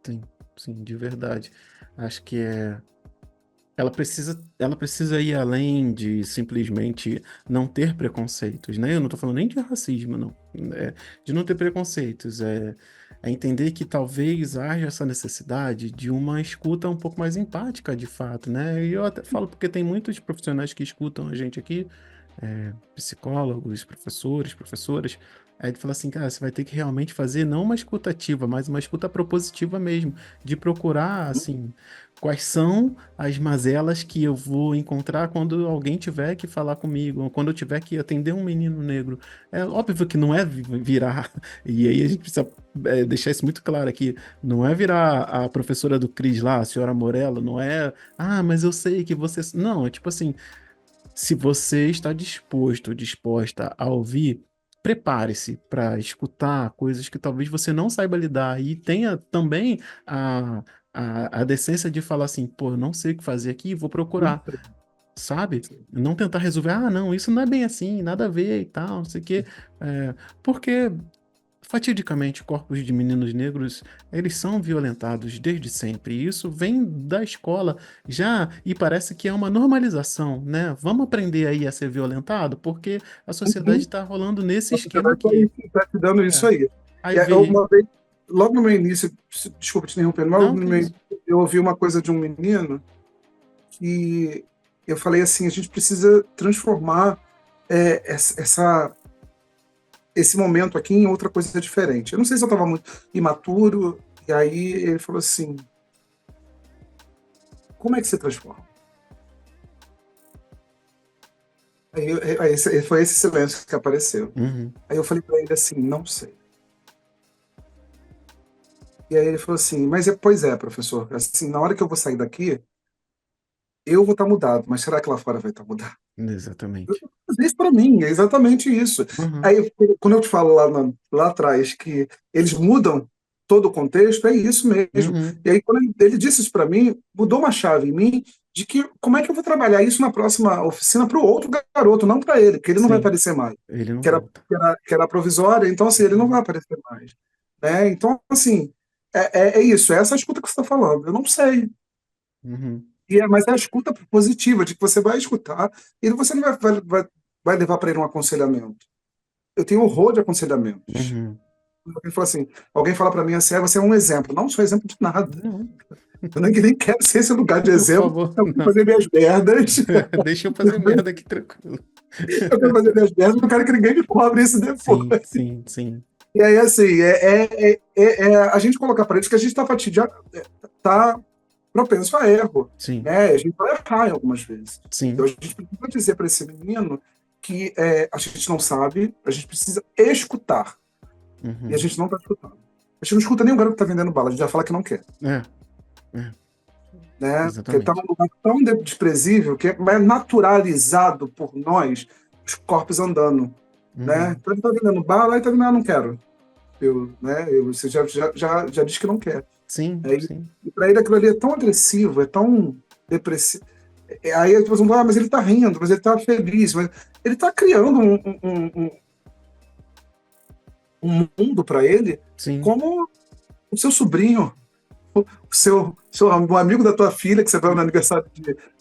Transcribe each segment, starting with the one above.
sim, sim, de verdade. Acho que ela precisa ir além de simplesmente não ter preconceitos, né? Eu não tô falando nem de racismo, não. De não ter preconceitos. É entender que talvez haja essa necessidade de uma escuta um pouco mais empática, de fato, né? E eu até falo porque tem muitos profissionais que escutam a gente aqui, psicólogos, professores, professoras. Aí ele fala assim, cara, você vai ter que realmente fazer não uma escuta ativa, mas uma escuta propositiva mesmo, de procurar, assim, quais são as mazelas que eu vou encontrar quando alguém tiver que falar comigo, ou quando eu tiver que atender um menino negro. É óbvio que não é virar, e aí a gente precisa deixar isso muito claro aqui, não é virar a professora do Cris lá, a senhora Morello, não é, mas eu sei que você... Não, é tipo assim, se você está disposto, disposta a ouvir, prepare-se para escutar coisas que talvez você não saiba lidar e tenha também a decência de falar assim, pô, eu não sei o que fazer aqui, vou procurar, sabe? Não tentar resolver, não, isso não é bem assim, nada a ver e tal, não sei o quê. Porque fatidicamente, corpos de meninos negros, eles são violentados desde sempre. E isso vem da escola já, e parece que é uma normalização, né? Vamos aprender aí a ser violentado, porque a sociedade Uhum. está rolando nesse A esquema sociedade aqui. está te dando isso É. aí. Aí E aí, eu, vem. uma vez, logo no meu início, desculpa te interrompendo, mas Não, no que meu isso? início, eu ouvi uma coisa de um menino que eu falei assim, a gente precisa transformar esse momento aqui em outra coisa diferente. Eu não sei se eu estava muito imaturo, e aí ele falou assim, como é que você transforma? Foi esse silêncio que apareceu. Uhum. Aí eu falei para ele assim, não sei. E aí ele falou assim, pois é, professor, assim, na hora que eu vou sair daqui, eu vou estar mudado, mas será que lá fora vai estar mudado? Exatamente. Isso para mim, é exatamente isso. Uhum. Aí, quando eu te falo lá atrás que eles mudam todo o contexto, é isso mesmo. Uhum. E aí, quando ele disse isso para mim, mudou uma chave em mim de que como é que eu vou trabalhar isso na próxima oficina para o outro garoto, não para ele, porque ele não vai Sim, aparecer mais. ele não Que era, volta. que era provisória, então assim, ele não vai Uhum. aparecer mais. Né? Então, assim, é isso, é essa escuta que você está falando. Eu não sei. Uhum. Mas é a escuta positiva, de que você vai escutar e você não vai levar para ele um aconselhamento. Eu tenho horror de aconselhamentos. Uhum. Alguém fala para mim assim, você é um exemplo. Não sou exemplo de nada. Não, Eu nem quero ser esse lugar de por exemplo. favor, Eu quero não. fazer minhas merdas. Deixa eu fazer merda aqui tranquilo. Eu quero fazer minhas merdas, não quero que ninguém me cobre isso depois. Sim, sim, sim, E aí, assim, a gente colocar para eles que a gente está tá propenso a erro, sim, né? A gente vai errar algumas vezes. Então a sim. gente precisa dizer para esse menino que a gente não sabe, a gente precisa escutar. E a Uhum. gente não está escutando. A gente não escuta nem o garoto que está vendendo bala, a gente já fala que não quer. É, é, Né? Porque está num exatamente. lugar tão desprezível que é naturalizado por nós os corpos andando. Né? Uhum. Então ele está vendendo bala, aí está vendendo, não quero. Você já disse que não quer. Sim, Né? sim, E para ele aquilo ali é tão agressivo, é tão depressivo. Aí as pessoas falam, mas ele está rindo, mas ele está feliz, mas ele está criando um mundo para ele sim. como o seu sobrinho, um amigo da tua filha, que você vai no Uhum. aniversário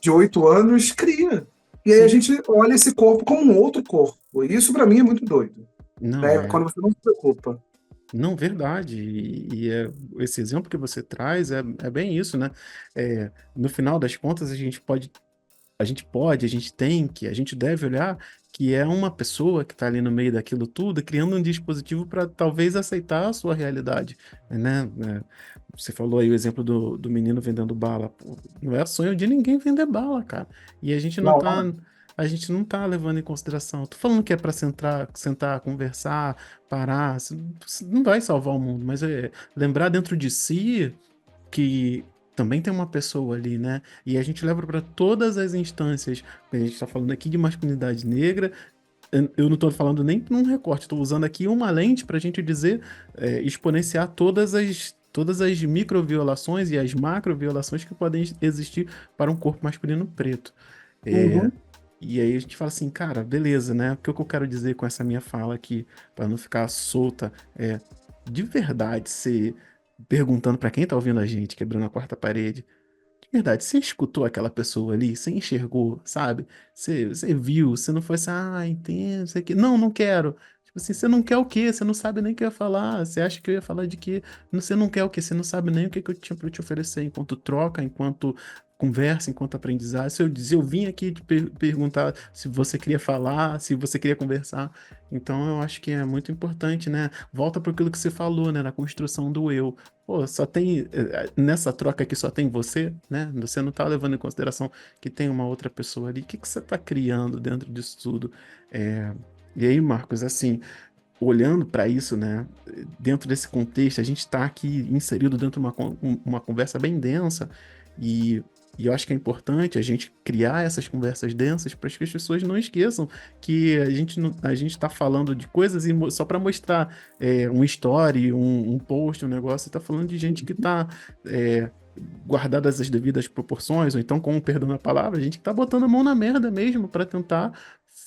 de 8 anos, cria. E aí a Sim. gente olha esse corpo como um outro corpo. E isso para mim é muito doido. Não, Né? Quando você não se preocupa. não, verdade. Esse exemplo que você traz é bem isso, né? No final das contas, a gente tem que, a gente deve olhar que é uma pessoa que está ali no meio daquilo tudo, criando um dispositivo para talvez aceitar a sua realidade, né? Você falou aí o exemplo do menino vendendo bala. Pô, não é sonho de ninguém vender bala, cara. E Não, a gente não tá levando em consideração. Tô falando que é para sentar, conversar, parar. Você não vai salvar o mundo, mas lembrar dentro de si que também tem uma pessoa ali, né? E a gente leva para todas as instâncias. A gente está falando aqui de masculinidade negra. Eu não estou falando nem num recorte, estou usando aqui uma lente para a gente dizer, exponenciar todas as microviolações e as macroviolações que podem existir para um corpo masculino preto. É, uhum. e aí a gente fala assim, cara, beleza, né? O que eu quero dizer com essa minha fala aqui, para não ficar solta, é de verdade ser. perguntando para quem tá ouvindo a gente, quebrando a quarta parede. De verdade, você escutou aquela pessoa ali? Você enxergou, sabe? Você viu, você não foi assim, entendo, sei que. Não, não quero. Tipo assim, você não quer o quê? Você não sabe nem o que eu ia falar. Você acha que eu ia falar de quê? Você não quer o quê? Você não sabe nem o que que eu tinha para te oferecer enquanto troca, enquanto conversa, enquanto aprendizado. Se eu vim aqui te perguntar se você queria falar, se você queria conversar. Então, eu acho que é muito importante, né? Volta para aquilo que você falou, né? Na construção do eu. Pô, só tem. Nessa troca aqui só tem você, né? Você não tá levando em consideração que tem uma outra pessoa ali. O que que você tá criando dentro disso tudo? É, E aí, Marcos, assim, olhando para isso, né? Dentro desse contexto, a gente está aqui inserido dentro de uma conversa bem densa e. E eu acho que é importante a gente criar essas conversas densas para que as pessoas não esqueçam que a gente está falando de coisas só para mostrar um story, um post, um negócio. Está falando de gente que está guardadas as devidas proporções, ou então, com o perdão da palavra, a gente que tá botando a mão na merda mesmo para tentar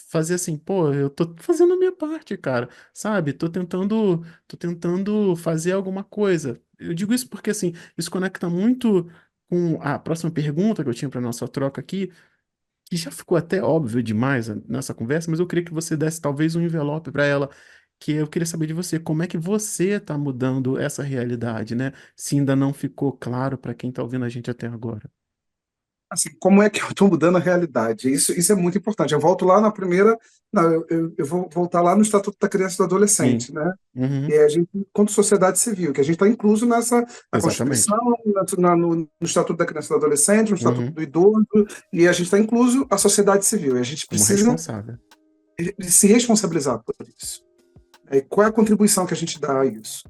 fazer assim, pô, eu tô fazendo a minha parte, cara, sabe? Tô tentando fazer alguma coisa. Eu digo isso porque, assim, isso conecta muito com a próxima pergunta que eu tinha para nossa troca aqui, que já ficou até óbvio demais nessa conversa, mas eu queria que você desse talvez um envelope para ela, que eu queria saber de você, como é que você está mudando essa realidade, né? Se ainda não ficou claro para quem está ouvindo a gente até agora. Assim, como é que eu estou mudando a realidade? Isso é muito importante. Eu volto lá na primeira. Não, eu vou voltar lá no Estatuto da Criança e do Sim. Adolescente, né? E Uhum. a gente, enquanto sociedade civil, que a gente está incluso na Constituição, Exatamente. no Estatuto da Criança e do Adolescente, no Estatuto Uhum. do Idoso, e a gente está incluso a sociedade civil. E a gente Como precisa responsável. de se responsabilizar por isso. Qual é a contribuição que a gente dá a isso?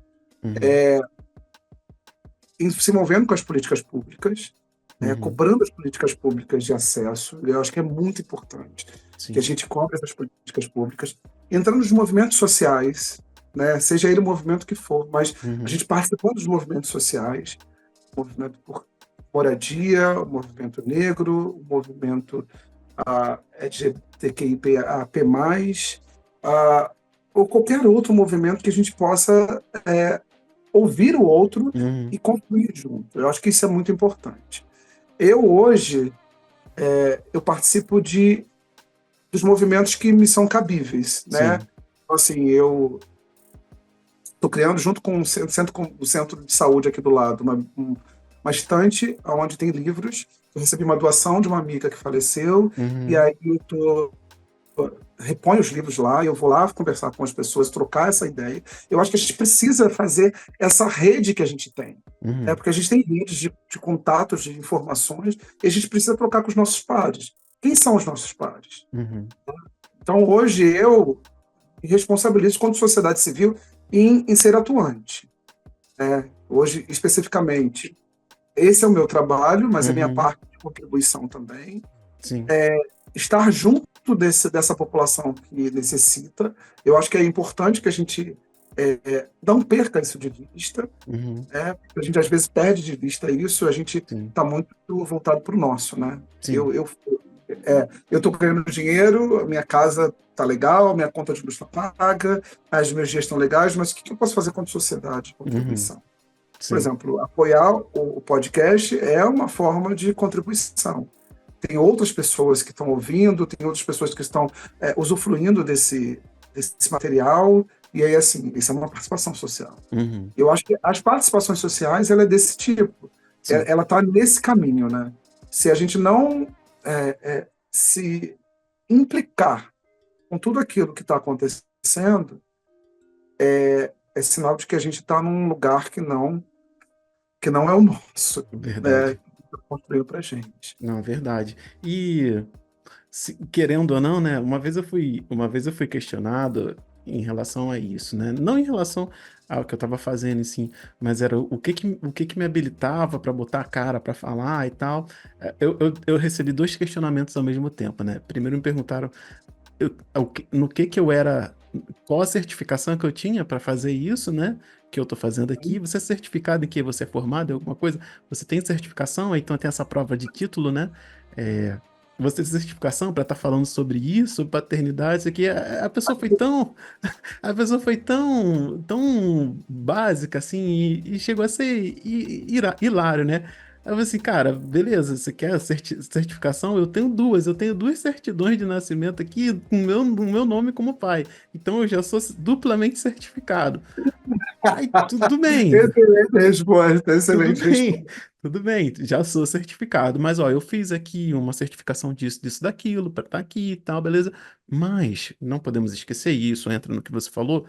Uhum. Se movendo com as políticas públicas, Uhum. cobrando as políticas públicas de acesso. Eu acho que é muito importante que a Sim. gente cobre essas políticas públicas, entrando nos movimentos sociais, né, seja ele o movimento que for, mas a Uhum. gente participando dos movimentos sociais, o movimento por moradia, o movimento negro, o movimento LGBTQIAP+, a, ou qualquer outro movimento que a gente possa ouvir o outro Uhum. e construir junto. Eu acho que isso é muito importante. Eu hoje eu participo dos movimentos que me são cabíveis, né? Sim. Então, assim, eu estou criando junto com o centro de saúde aqui do lado uma estante onde tem livros. Eu recebi uma doação de uma amiga que faleceu e Uhum. aí eu reponho os livros lá, eu vou lá conversar com as pessoas, trocar essa ideia. Eu acho que a gente precisa fazer essa rede que a gente tem. Uhum. Porque a gente tem redes de contatos, de informações, e a gente precisa trocar com os nossos pares. Quem são os nossos pares? Uhum. Então, hoje, eu me responsabilizo, como sociedade civil, em ser atuante. Hoje, especificamente, esse é o meu trabalho, mas é minha Uhum. parte de contribuição também. Sim. Estar junto dessa população que necessita. Eu acho que é importante que a gente não perca isso de vista. Uhum. A gente às vezes perde de vista isso, a gente Sim. está muito voltado para o nosso, né? Sim. Eu estou ganhando dinheiro, a minha casa está legal, minha conta de luz está paga, as meus dias estão legais, mas o que eu posso fazer como sociedade, Uhum. contribuição? Por Sim. exemplo, apoiar o podcast é uma forma de contribuição. Tem outras pessoas que estão ouvindo, tem outras pessoas que estão usufruindo desse material, e aí, assim, isso é uma participação social. Uhum. Eu acho que as participações sociais, ela é desse tipo. Sim. Ela está nesse caminho, né? Se a gente não se implicar com tudo aquilo que está acontecendo, é sinal de que a gente está num lugar que não é o nosso, né? Verdade. Que construiu para a gente. Não, verdade. E querendo ou não, né? Uma vez eu fui questionado em relação a isso, né? Não em relação ao que eu estava fazendo, assim, mas era o que que me habilitava para botar a cara para falar e tal. Eu recebi dois questionamentos ao mesmo tempo, né? Primeiro me perguntaram no que eu era, qual a certificação que eu tinha para fazer isso, né? Que eu tô fazendo aqui. Você é certificado em que você é formado em alguma coisa? Você tem certificação? Então tem essa prova de título, né? É, você tem certificação para estar falando sobre isso, paternidade, isso aqui. A pessoa foi tão básica assim e chegou a ser hilário, né? Aí eu falei assim, cara, beleza, você quer certificação? Eu tenho duas certidões de nascimento aqui com o meu nome como pai. Então eu já sou duplamente certificado. Aí tudo bem. Excelente resposta, Tudo excelente bem, resposta. tudo bem, já sou certificado, mas ó, eu fiz aqui uma certificação disso, daquilo, para estar aqui e tal, beleza? Mas não podemos esquecer isso, entra no que você falou,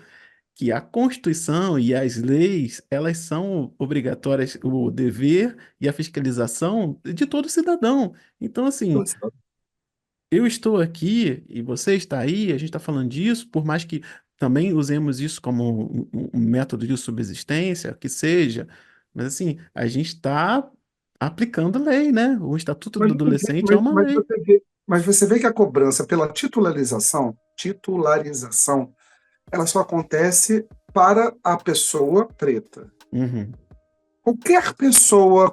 que a Constituição e as leis, elas são obrigatórias, o dever e a fiscalização de todo cidadão. Então, assim, eu estou aqui e você está aí, a gente está falando disso, por mais que também usemos isso como um método de subsistência, que seja, mas assim, a gente está aplicando lei, né? O Estatuto do Mas, Adolescente é mas, uma mas lei. você vê que a cobrança pela titularização, ela só acontece para a pessoa preta. Uhum. Qualquer pessoa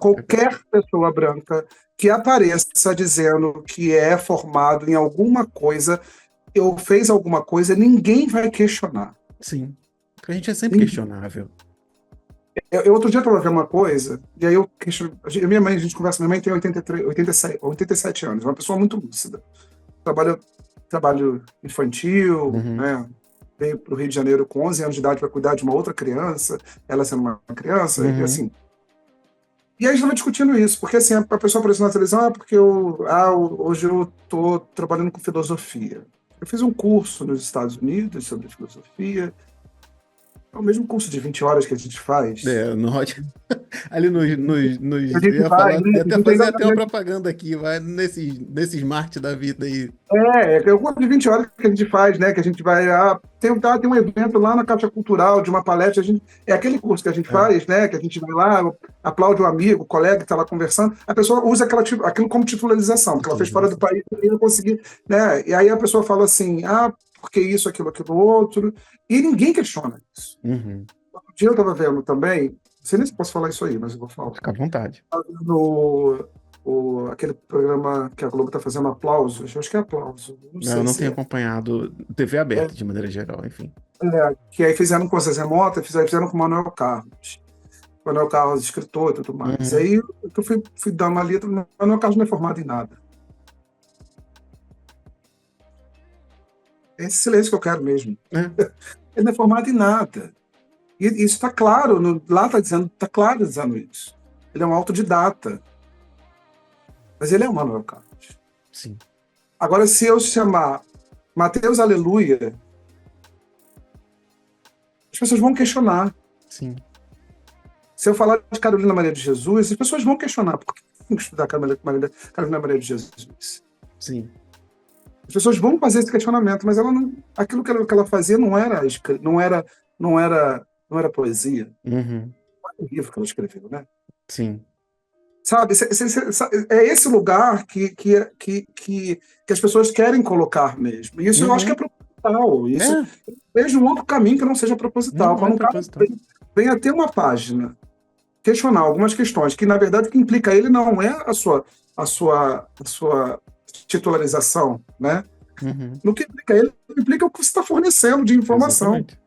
branca que apareça dizendo que é formado em alguma coisa ou fez alguma coisa, ninguém vai questionar. Sim, porque a gente é sempre questionável. Outro dia eu estava vendo uma coisa, e aí eu questiono. Minha mãe, a gente conversa, minha mãe tem 83, 87 anos, é uma pessoa muito lúcida. Trabalho infantil, Uhum. né? Veio para o Rio de Janeiro com 11 anos de idade para cuidar de uma outra criança, ela sendo uma criança, e Uhum. assim. E aí a gente estava discutindo isso, porque assim, a pessoa apareceu na televisão, porque hoje eu estou trabalhando com filosofia. Eu fiz um curso nos Estados Unidos sobre filosofia, é o mesmo curso de 20 horas que a gente faz. É, no Hot, ali A eu gente ia vai, falar, né? ia A até gente fazer ainda, até uma propaganda aqui, vai nesse Smart da vida aí. é o curso de 20 horas que a gente faz, né? Que a gente vai. Tem um evento lá na Caixa Cultural, de uma palestra. É aquele curso que a gente É, faz, né? Que a gente vai lá, aplaude um amigo, colega que está lá conversando. A pessoa usa aquilo como titularização, porque ela fez fora do titularização. país e não conseguiu, né? E aí a pessoa fala assim: porque isso, aquilo outro. E ninguém questiona isso. Uhum. Um dia eu estava vendo também, não sei nem se posso falar isso aí, mas eu vou falar. Fica à vontade. No, aquele programa que a Globo está fazendo Aplausos, eu acho que é Aplauso, não Eu sei não se tenho é. acompanhado TV aberta de maneira geral, enfim. Que aí fizeram com vocês remotas, fizeram com o Manuel Carlos. Manuel Carlos, escritor e tudo mais. Uhum. Aí eu fui dar uma letra, o Manuel Carlos não é formado em nada. É esse silêncio que eu quero mesmo. É. Ele não é formado em nada. E isso está claro, lá está claro dizendo isso. Ele é um autodidata. Mas ele é o Manuel Carlos. Sim, Agora, se eu chamar Mateus Aleluia, as pessoas vão questionar. sim. Se eu falar de Carolina Maria de Jesus, as pessoas vão questionar por que tem que estudar Carolina Maria de Jesus. Sim. As pessoas vão fazer esse questionamento, mas aquilo que ela fazia não era poesia. Uhum. Não era o livro que ela escreveu, né? Sim. Sabe, é esse lugar que as pessoas querem colocar mesmo. E isso eu acho que é Uhum. proposital. Isso, É, vejo um outro caminho que não seja proposital. não é Quando um cara proposital. vem a ter uma página, questionar algumas questões, que na verdade o que implica ele não é a sua titularização, né? Uhum. No que implica ele, implica o que você está fornecendo de informação. Exatamente.